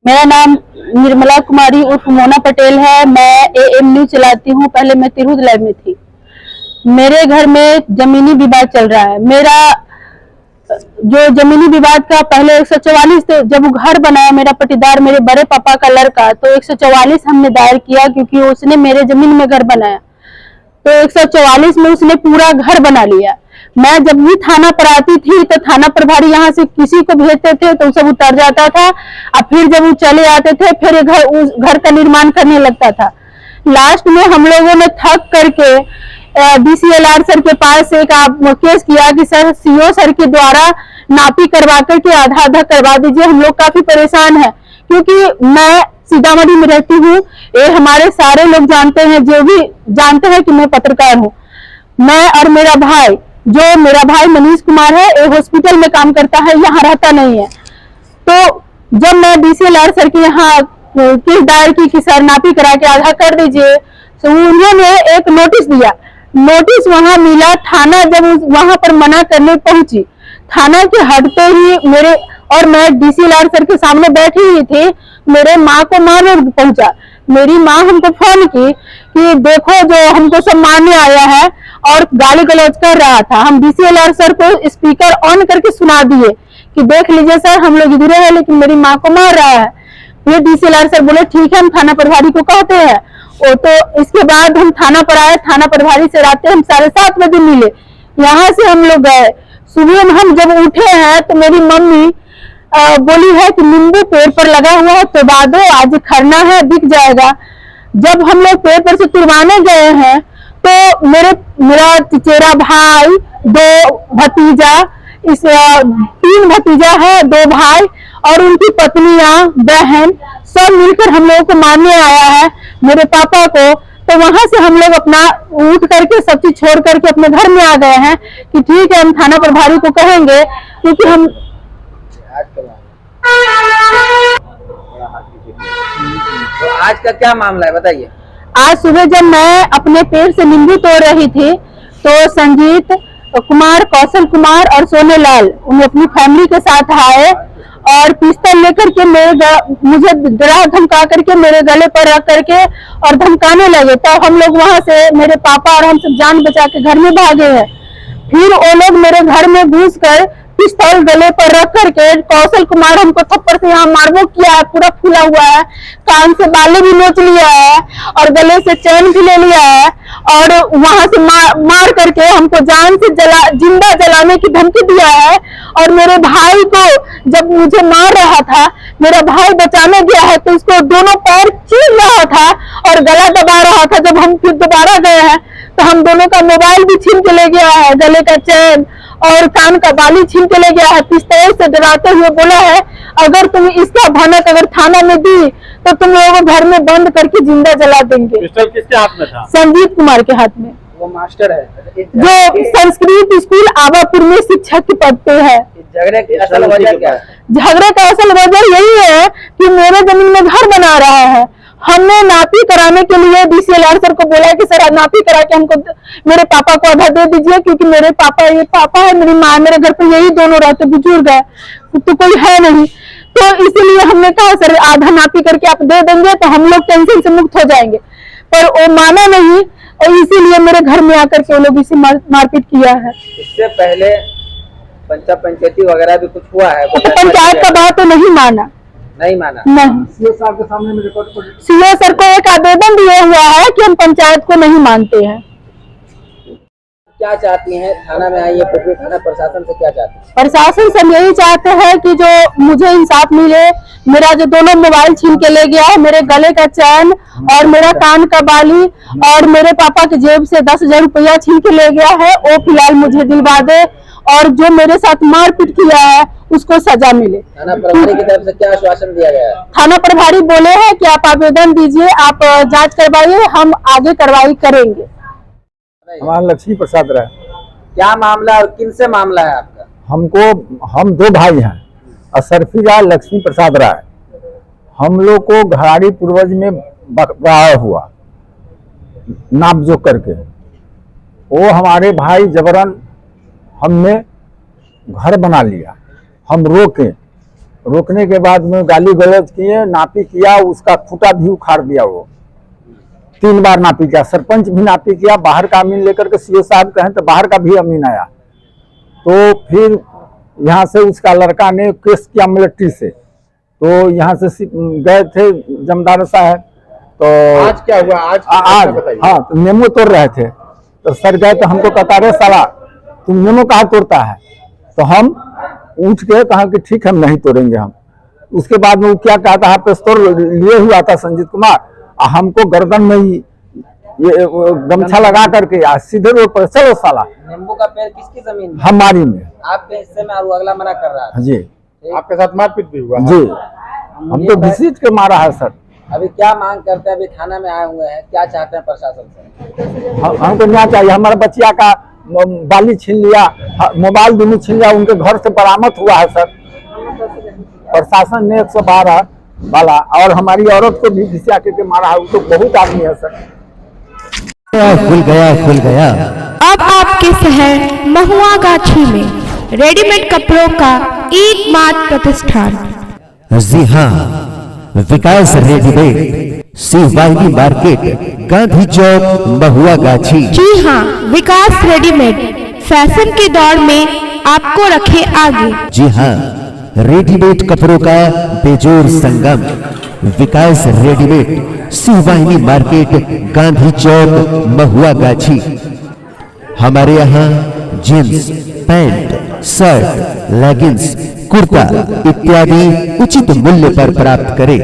मेरा नाम निर्मला कुमारी उर्फ मोना पटेल है। मैं AM न्यूज चलाती हूँ। पहले मैं तिरहुत लाइव में थी। मेरे घर में जमीनी विवाद चल रहा है। मेरा जो जमीनी विवाद का पहले 144 जब वो घर बनाया मेरा पटीदार मेरे बड़े पापा का लड़का, तो 144 हमने दायर किया क्योंकि उसने मेरे जमीन में घर बनाया। तो 144 में उसने पूरा घर बना लिया। मैं जब भी थाना पर आती थी तो थाना प्रभारी यहाँ से किसी को भेजते थे तो सब उतर जाता था, और फिर जब वो चले आते थे फिर उस घर का निर्माण करने लगता था। लास्ट में हम लोगों ने थक करके DCLR सर के पास एक केस किया कि सर CO सर के द्वारा नापी करवा करके आधा आधा करवा दीजिए। हम लोग काफी परेशान हैं क्योंकि मैं सीतामढ़ी में रहती हूँ। ये हमारे सारे लोग जानते हैं, जो भी जानते हैं कि मैं पत्रकार हूँ। मैं और मेरा भाई मनीष कुमार है, एक हॉस्पिटल में काम करता है, यहाँ रहता नहीं है। तो जब मैं DCLR सर के यहाँ केस दायर की कि सर नापी करा के आधा कर दीजिए, तो उन्होंने एक नोटिस दिया। नोटिस वहां मिला, थाना जब वहां पर मना करने पहुंची, थाना के हटते ही मैं DCLR सर के सामने बैठी हुई थी, मेरे माँ को मारने पहुंचा। मेरी माँ हमको फोन की कि देखो जो हमको सब मारने आया है, और गाली गलौज कर रहा था। हम DCLR सर को स्पीकर ऑन करके सुना दिए कि देख लीजिए सर, हम लोग इधर है लेकिन मेरी माँ को मार रहा है। ये DCLR सर बोले ठीक है, हम थाना प्रभारी को कहते हैं। तो इसके बाद हम थाना पर आए। थाना प्रभारी से रात हम 7:30 बजे मिले। यहाँ से हम लोग गए। सुबह में हम जब उठे हैं तो मेरी मम्मी बोली है कि नींबू पेड़ पर लगा हुआ है, तो दो आज खरना है, बिक जाएगा। जब हम लोग पेड़ पर से तुड़वाने गए हैं तो मेरा चचेरा भाई, 2 भतीजा, 3 भतीजा है, 2 भाई और उनकी पत्नियां, बहन, सब मिलकर हम लोगों को मारने आया है, मेरे पापा को। तो वहां से हम लोग अपना उठ करके सब चीज छोड़ करके अपने घर में आ गए हैं कि ठीक है, हम थाना प्रभारी को कहेंगे, क्योंकि हम तो आज का क्या मामला है बताइए। आज सुबह जब मैं अपने पेड़ से नींबू तोड़ रही थी तो संजीत कुमार, कौशल कुमार और सोनेलाल उन्हें अपनी फैमिली के साथ आए और पिस्तौल लेकर के मुझे डरा धमका करके मेरे गले पर रख करके और धमकाने लगे। तो हम लोग वहां से, मेरे पापा और हम सब जान बचा के घर में भागे हैं। फिर वो लोग मेरे घर में घुस कर पिस्तौल गले पर रख करके, कौशल कुमार हमको थप्पड़ से यहाँ मारबो किया है, पूरा फूला हुआ है, कान से बाले भी नोच लिया है और गले से चैन भी ले लिया है, और वहां से मार करके हमको जान से जिंदा जलाने की धमकी दिया है। और मेरे भाई को जब मुझे मार रहा था, मेरा भाई बचाने गया है तो उसको दोनों पैर चीर रहा था और गला दबा रहा था। जब हम फिर दोबारा गए हैं तो हम दोनों का मोबाइल भी छीन के ले गया है, गले का चैन और कान का बाली छीन के ले गया है। पिस्तौल से डराते हुए बोला है अगर तुम इसका भनक अगर थाना में दी तो तुम लोगों को घर में बंद करके जिंदा जला देंगे। पिस्तौल किसके हाथ में था? संजीत कुमार के हाथ में। वो मास्टर है जो संस्कृत स्कूल आवापुर में शिक्षक के पद पे है। झगड़े की असल वजह क्या है? झगड़े का असल वजह यही है कि मेरे जमीन में घर बना रहा है। हमने नापी कराने के लिए DCLR सर को बोला कि सर नापी करा के हमको मेरे पापा को आधा दे दीजिए, क्योंकि मेरे पापा है, मेरी माँ, मेरे घर पे यही दोनों रहते, बुजुर्ग है तो कोई है नहीं। तो इसीलिए हमने कहा सर आधा नापी करके आप दे देंगे तो हम लोग टेंशन से मुक्त हो जाएंगे, पर वो माना नहीं और इसीलिए मेरे घर में आकर के वो लोग इसी मारपीट किया है। इससे पहले पंचायती वगैरह भी कुछ हुआ है? पंचायत का बात तो नहीं माना। नहीं। सीओ साहब के सामने में रिकॉर्ड कर सीओ सर को एक आवेदन दिया हुआ है कि हम पंचायत को नहीं मानते हैं। क्या चाहती हैं? थाना में आई है, थाना प्रशासन से क्या चाहती हैं? प्रशासन से यही चाहते हैं कि जो मुझे इंसाफ मिले। मेरा जो दोनों मोबाइल छीन के ले गया है, मेरे गले का चैन और मेरा कान का बाली और मेरे पापा की जेब से 10,000 रुपया छीन के ले गया है, वो फिलहाल मुझे दिलवा दे, और जो मेरे साथ मारपीट किया है उसको सजा मिले। थाना प्रभारी की तरफ से क्या आश्वासन दिया गया है? थाना प्रभारी बोले हैं कि आप आवेदन दीजिए, आप जांच करवाइए, हम आगे कार्रवाई करेंगे। हमारा लक्ष्मी प्रसाद राय। क्या मामला और किन से मामला है आपका? हम 2 भाई हैं, अशरफी राय, लक्ष्मी प्रसाद राय। हम लोग को घराड़ी पूर्वज में बकाया हुआ नाप जोख करके, वो हमारे भाई जबरन हमने घर बना लिया। हम रोके रोकने के बाद में गाली गलौज किए, नापी किया, उसका खूंटा भी उखाड़ दिया। वो 3 बार नापी किया, सरपंच भी नापी किया, बाहर का अमीन लेकर के सीओ साहब कहें तो बाहर का भी अमीन आया। तो फिर यहाँ से उसका लड़का ने केस किया मिलिट्री से, तो यहाँ से गए थे जमदार साहब। तो आज क्या हुआ? आज बताइए। हाँ, तो मेमो तोड़ रहे थे, तो सर गए तो हमको कहता रे साला तुम मेमो कहाँ तोड़ता है? तो हम उठ के कहा कि ठीक है हम नहीं तोड़ेंगे हम। उसके बाद में वो क्या कहता है, पिस्तौल लिए हुआ था संजीत कुमार, हमको गर्दन में ही ये गमछा लगा करके सीधे रोड पर चलो साला। नींबू का पेड़ किसकी जमीन में? हमारी में। आपके हिस्से में और अगला मना कर रहा है जी। आपके साथ मारपीट भी हुआ? जी, हमको घसीट के मारा है सर। अभी क्या मांग करते हैं? अभी थाना में आए हुए हैं, क्या चाहते हैं प्रशासन से? हमको न्याय चाहिए। हमारे बच्चिया का बाली छीन लिया, मोबाइल दोनों छीन लिया, उनके घर से बरामद हुआ है सर। प्रशासन ने 112 वाला और हमारी औरत को भी घिसा के मारा है, वो तो बहुत आदमी है सर। खुल गया। अब आपके शहर महुआ गाछी में रेडीमेड कपड़ों का एकमात्र प्रतिष्ठान। जी हाँ, विकास रेडीमेड, शिववाहिनी मार्केट, गांधी चौक, महुआ गाछी। जी हाँ, विकास रेडीमेड फैशन के दौर में आपको रखे आगे। जी हाँ, रेडीमेड कपड़ों का बेजोड़ संगम, विकास रेडीमेड, शिववाहिनी मार्केट, गांधी चौक, महुआ गाछी। हमारे यहाँ jeans, pant, shirt, leggings, kurta इत्यादि उचित मूल्य पर प्राप्त करें।